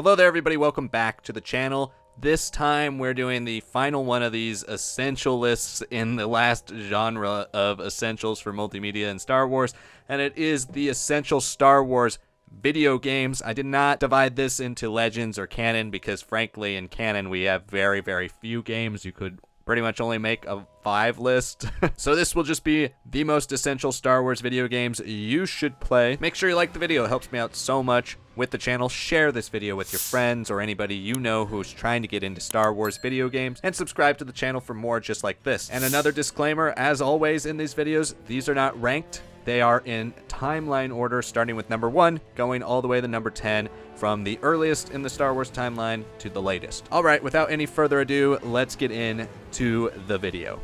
Hello there everybody, welcome back to the channel. This time we're doing the final one of these essential lists in the last genre of essentials for multimedia and Star Wars, and it is the essential Star Wars video games. I did not divide this into Legends or Canon because frankly in Canon we have very few games. You could pretty much only make a 5 list. So this will just be the most essential Star Wars video games you should play. Make sure you like the video, it helps me out so much with the channel. Share this video with your friends or anybody you know who's trying to get into Star Wars video games, and subscribe to the channel for more just like this. And another disclaimer, as always in these videos, these are not ranked. They are in timeline order, starting with number 1, going all the way to number 10, from the earliest in the Star Wars timeline to the latest. All right, without any further ado, let's get into the video.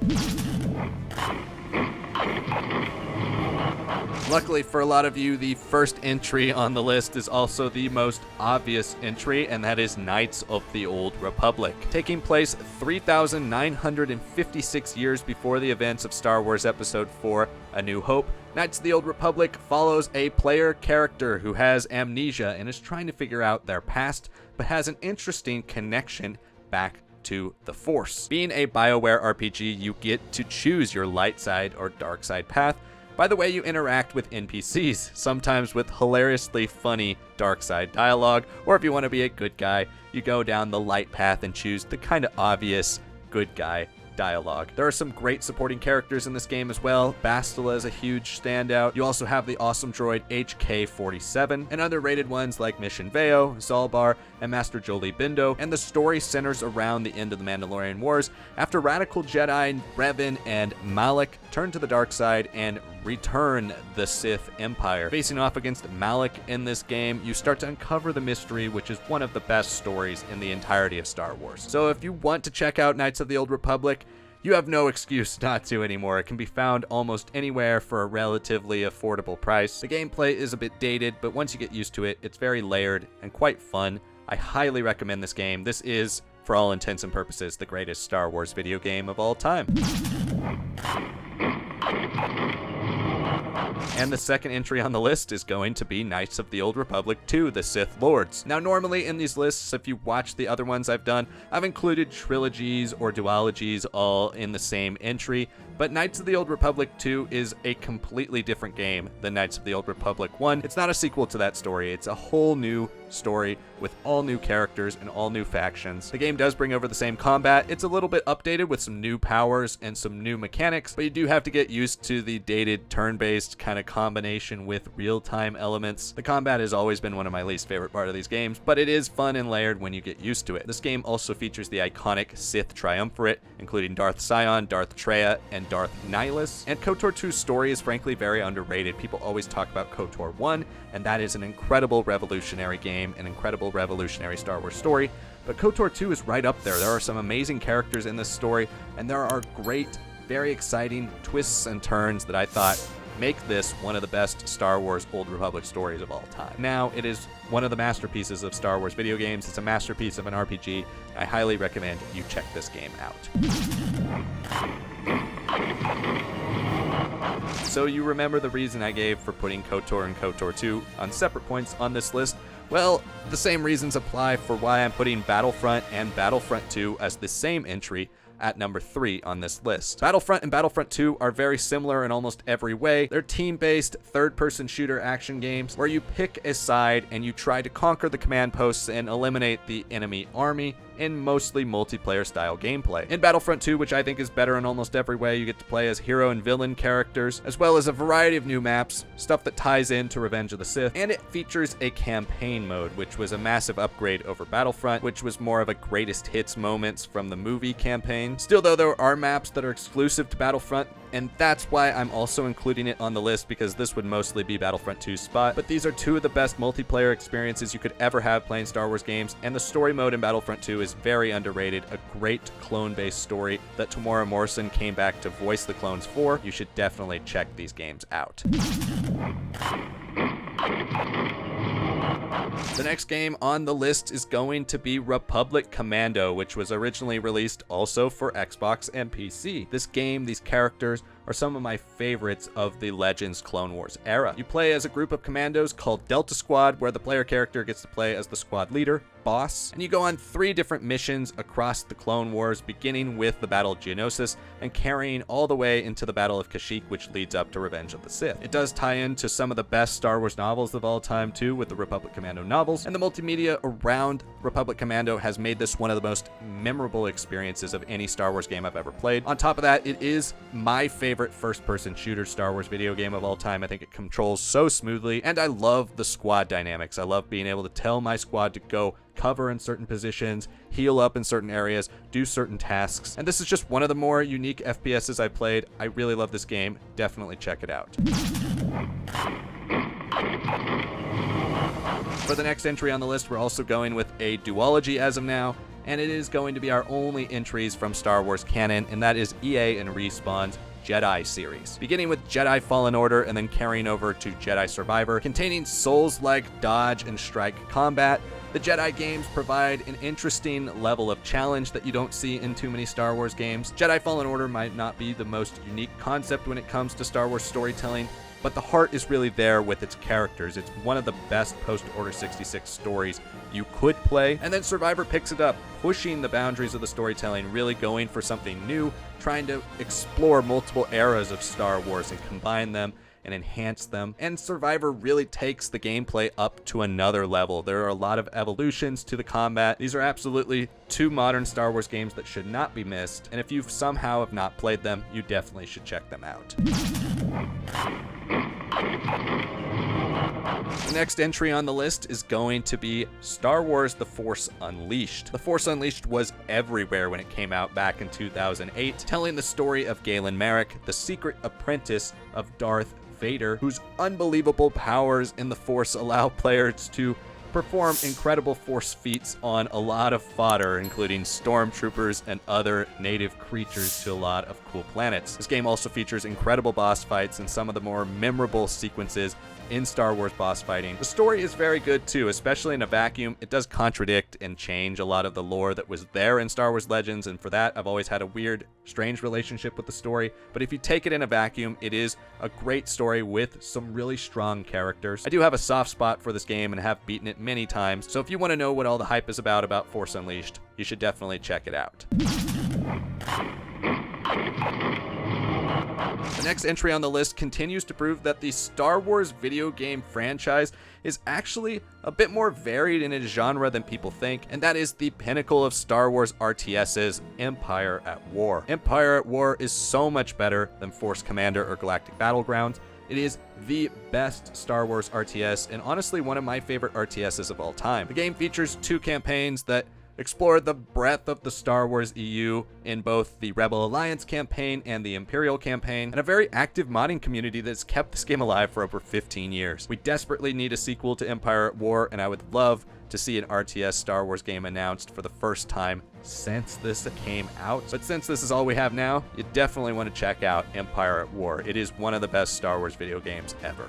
Luckily for a lot of you, the first entry on the list is also the most obvious entry, and that is Knights of the Old Republic. Taking place 3,956 years before the events of Star Wars Episode 4, A New Hope, Knights of the Old Republic follows a player character who has amnesia and is trying to figure out their past, but has an interesting connection back to the Force. Being a BioWare RPG, you get to choose your light side or dark side path by the way you interact with NPCs, sometimes with hilariously funny dark side dialogue, or if you want to be a good guy, you go down the light path and choose the kind of obvious good guy dialogue. There are some great supporting characters in this game as well. Bastila is a huge standout. You also have the awesome droid HK-47 and other rated ones like Mission Veo, Zalbar, and Master Jolie Bindo, and the story centers around the end of the Mandalorian Wars after radical Jedi Revan and Malak turn to the dark side and return the Sith Empire. Facing off against Malak in this game, you start to uncover the mystery, which is one of the best stories in the entirety of Star Wars. So if you want to check out Knights of the Old Republic, you have no excuse not to anymore. It can be found almost anywhere for a relatively affordable price. The gameplay is a bit dated, but once you get used to it, it's very layered and quite fun. I highly recommend this game. This is, for all intents and purposes, the greatest Star Wars video game of all time. And the second entry on the list is going to be Knights of the Old Republic 2, The Sith Lords. Now normally in these lists, if you watch the other ones I've done, I've included trilogies or duologies all in the same entry, but Knights of the Old Republic 2 is a completely different game than Knights of the Old Republic 1. It's not a sequel to that story, it's a whole new story with all new characters and all new factions. The game does bring over the same combat. It's a little bit updated with some new powers and some new mechanics, but you do have to get used to the dated turn-based kind of combination with real-time elements. The combat has always been one of my least favorite part of these games, but it is fun and layered when you get used to it. This game also features the iconic Sith Triumvirate, including Darth Sion, Darth Traya, and Darth Nihilus. And KOTOR 2's story is frankly very underrated. People always talk about KOTOR 1, and that is an incredible revolutionary game, an incredible revolutionary Star Wars story. But KOTOR 2 is right up there. There are some amazing characters in this story, and there are great, very exciting twists and turns that I thought make this one of the best Star Wars Old Republic stories of all time. Now, it is one of the masterpieces of Star Wars video games. It's a masterpiece of an RPG. I highly recommend you check this game out. So you remember the reason I gave for putting KOTOR and KOTOR 2 on separate points on this list? Well, the same reasons apply for why I'm putting Battlefront and Battlefront 2 as the same entry at number 3 on this list. Battlefront and Battlefront 2 are very similar in almost every way. They're team-based, third-person shooter action games where you pick a side and you try to conquer the command posts and eliminate the enemy army in mostly multiplayer style gameplay. In Battlefront 2, which I think is better in almost every way, you get to play as hero and villain characters, as well as a variety of new maps, stuff that ties into Revenge of the Sith, and it features a campaign mode, which was a massive upgrade over Battlefront, which was more of a greatest hits moments from the movie campaign. Still though, there are maps that are exclusive to Battlefront, and that's why I'm also including it on the list, because this would mostly be Battlefront 2's spot. But these are two of the best multiplayer experiences you could ever have playing Star Wars games, and the story mode in Battlefront 2 is very underrated, a great clone-based story that Tamora Morrison came back to voice the clones for. You should definitely check these games out. The next game on the list is going to be Republic Commando, which was originally released also for Xbox and PC. This game, these characters, are some of my favorites of the Legends Clone Wars era. You play as a group of commandos called Delta Squad, where the player character gets to play as the squad leader, boss, and you go on 3 different missions across the Clone Wars, beginning with the Battle of Geonosis and carrying all the way into the Battle of Kashyyyk, which leads up to Revenge of the Sith. It does tie into some of the best Star Wars novels of all time too, with the Republic Commando novels, and the multimedia around Republic Commando has made this one of the most memorable experiences of any Star Wars game I've ever played. On top of that, it is my favorite first-person shooter Star Wars video game of all time. I think it controls so smoothly, and I love the squad dynamics. I love being able to tell my squad to go cover in certain positions, heal up in certain areas, do certain tasks, and this is just one of the more unique FPSs I played. I really love this game. Definitely check it out. For the next entry on the list, we're also going with a duology as of now, and it is going to be our only entries from Star Wars canon, and that is EA and Respawn's Jedi series, beginning with Jedi Fallen Order and then carrying over to Jedi Survivor, containing Souls-like dodge and strike combat. The Jedi games provide an interesting level of challenge that you don't see in too many Star Wars games. Jedi Fallen Order might not be the most unique concept when it comes to Star Wars storytelling, but the heart is really there with its characters. It's one of the best post-Order 66 stories you could play. And then Survivor picks it up, pushing the boundaries of the storytelling, really going for something new, trying to explore multiple eras of Star Wars and combine them and enhance them. And Survivor really takes the gameplay up to another level. There are a lot of evolutions to the combat. These are absolutely 2 modern Star Wars games that should not be missed, and if you somehow have not played them, you definitely should check them out. The next entry on the list is going to be Star Wars The Force Unleashed. The Force Unleashed was everywhere when it came out back in 2008, telling the story of Galen Marek, the secret apprentice of Darth Vader, whose unbelievable powers in the Force allow players to perform incredible Force feats on a lot of fodder, including stormtroopers and other native creatures to a lot of cool planets. This game also features incredible boss fights and some of the more memorable sequences in Star Wars boss fighting. The story is very good too, especially in a vacuum. It does contradict and change a lot of the lore that was there in Star Wars Legends, and for that I've always had a weird, strange relationship with the story. But if you take it in a vacuum, it is a great story with some really strong characters. I do have a soft spot for this game and have beaten it many times, so if you want to know what all the hype is about Force Unleashed, you should definitely check it out. The next entry on the list continues to prove that the Star Wars video game franchise is actually a bit more varied in its genre than people think, and that is the pinnacle of Star Wars RTS's Empire at War. Empire at War is so much better than Force Commander or Galactic Battlegrounds. It is the best Star Wars RTS, and honestly one of my favorite RTSs of all time. The game features 2 campaigns that explore the breadth of the Star Wars EU in both the Rebel Alliance campaign and the Imperial campaign, and a very active modding community that's kept this game alive for over 15 years. We desperately need a sequel to Empire at War, and I would love to see an RTS Star Wars game announced for the first time since this came out. But since this is all we have now, you definitely want to check out Empire at War. It is one of the best Star Wars video games ever.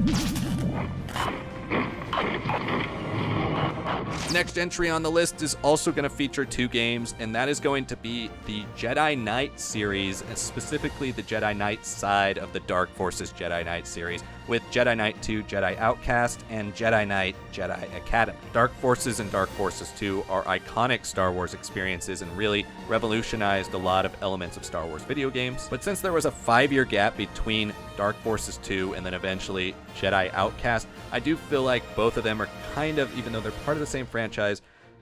Next entry on the list is also going to feature 2 games, and that is going to be the Jedi Knight series, and specifically the Jedi Knight side of the Dark Forces Jedi Knight series, with Jedi Knight II, Jedi Outcast, and Jedi Knight Jedi Academy. Dark Forces and Dark Forces 2 are iconic Star Wars experiences and really revolutionized a lot of elements of Star Wars video games. But since there was a 5-year gap between Dark Forces 2 and then eventually Jedi Outcast, I do feel like both of them are kind of, even though they're part of the same franchise,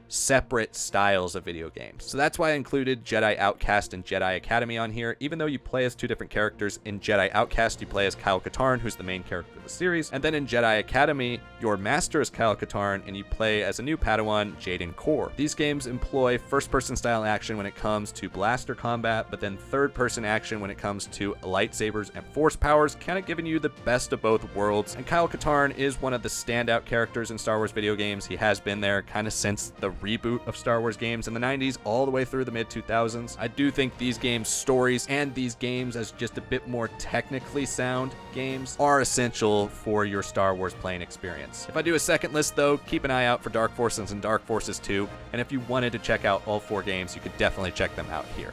separate styles of video games. So that's why I included Jedi Outcast and Jedi Academy on here. Even though you play as 2 different characters, in Jedi Outcast you play as Kyle Katarn, who's the main character of the series, and then in Jedi Academy your master is Kyle Katarn and you play as a new Padawan, Jaden Korr. These games employ first-person style action when it comes to blaster combat, but then third-person action when it comes to lightsabers and force powers, kind of giving you the best of both worlds. And Kyle Katarn is one of the standout characters in Star Wars video games. He has been there kind of since the reboot of Star Wars games in the 90s all the way through the mid-2000s. I do think these games' stories and these games as just a bit more technically sound games are essential for your Star Wars playing experience. If I do a second list though, keep an eye out for Dark Forces and Dark Forces 2, and if you wanted to check out all 4 games, you could definitely check them out here.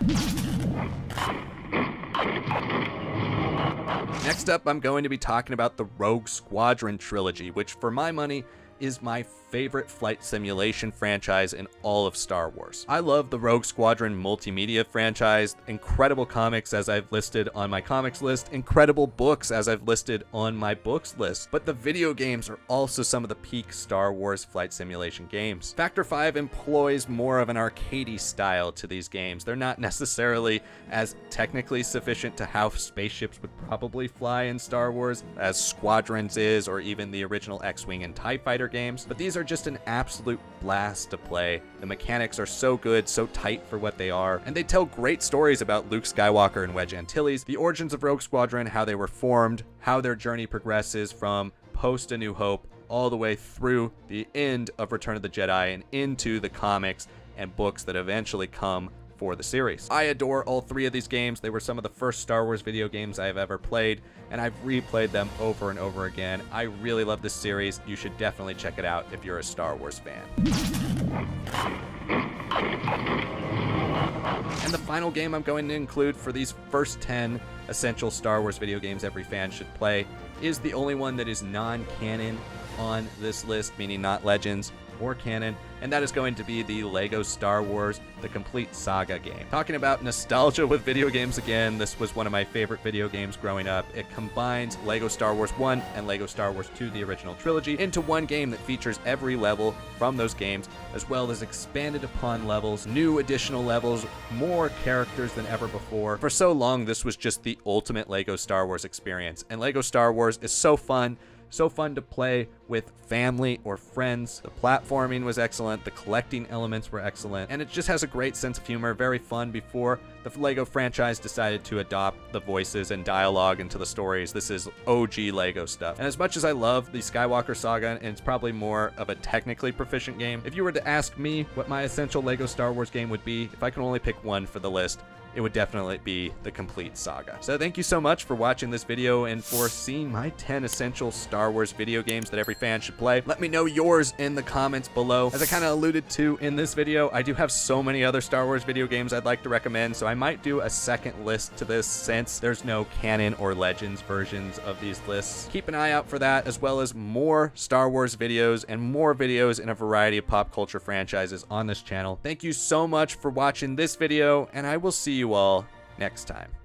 Next up, I'm going to be talking about the Rogue Squadron trilogy, which for my money is my favorite flight simulation franchise in all of Star Wars. I love the Rogue Squadron multimedia franchise, incredible comics as I've listed on my comics list, incredible books as I've listed on my books list, but the video games are also some of the peak Star Wars flight simulation games. Factor 5 employs more of an arcadey style to these games. They're not necessarily as technically sufficient to how spaceships would probably fly in Star Wars as Squadrons is, or even the original X-Wing and TIE Fighter games, but these are just an absolute blast to play. The mechanics are so good, so tight for what they are, and they tell great stories about Luke Skywalker and Wedge Antilles, the origins of Rogue Squadron, how they were formed, how their journey progresses from post A New Hope all the way through the end of Return of the Jedi and into the comics and books that eventually come for the series. I adore all three of these games. They were some of the first Star Wars video games I have ever played, and I've replayed them over and over again. I really love this series. You should definitely check it out if you're a Star Wars fan. And the final game I'm going to include for these first 10 essential Star Wars video games every fan should play is the only one that is non-canon on this list, meaning not Legends or canon, and that is going to be the LEGO Star Wars The Complete Saga game. Talking about nostalgia with video games again, this was one of my favorite video games growing up. It combines LEGO Star Wars 1 and LEGO Star Wars 2, the original trilogy, into one game that features every level from those games, as well as expanded upon levels, new additional levels, more characters than ever before. For so long, this was just the ultimate LEGO Star Wars experience, and LEGO Star Wars is so fun to play with family or friends. The platforming was excellent, the collecting elements were excellent, and it just has a great sense of humor, very fun. Before the LEGO franchise decided to adopt the voices and dialogue into the stories, this is OG LEGO stuff. And as much as I love the Skywalker saga, and it's probably more of a technically proficient game, if you were to ask me what my essential LEGO Star Wars game would be, if I could only pick one for the list, it would definitely be The Complete Saga. So thank you so much for watching this video and for seeing my 10 essential Star Wars video games that every fan should play. Let me know yours in the comments below. As I kind of alluded to in this video, I do have so many other Star Wars video games I'd like to recommend, so I might do a second list to this since there's no canon or Legends versions of these lists. Keep an eye out for that, as well as more Star Wars videos and more videos in a variety of pop culture franchises on this channel. Thank you so much for watching this video, and I will see you all next time.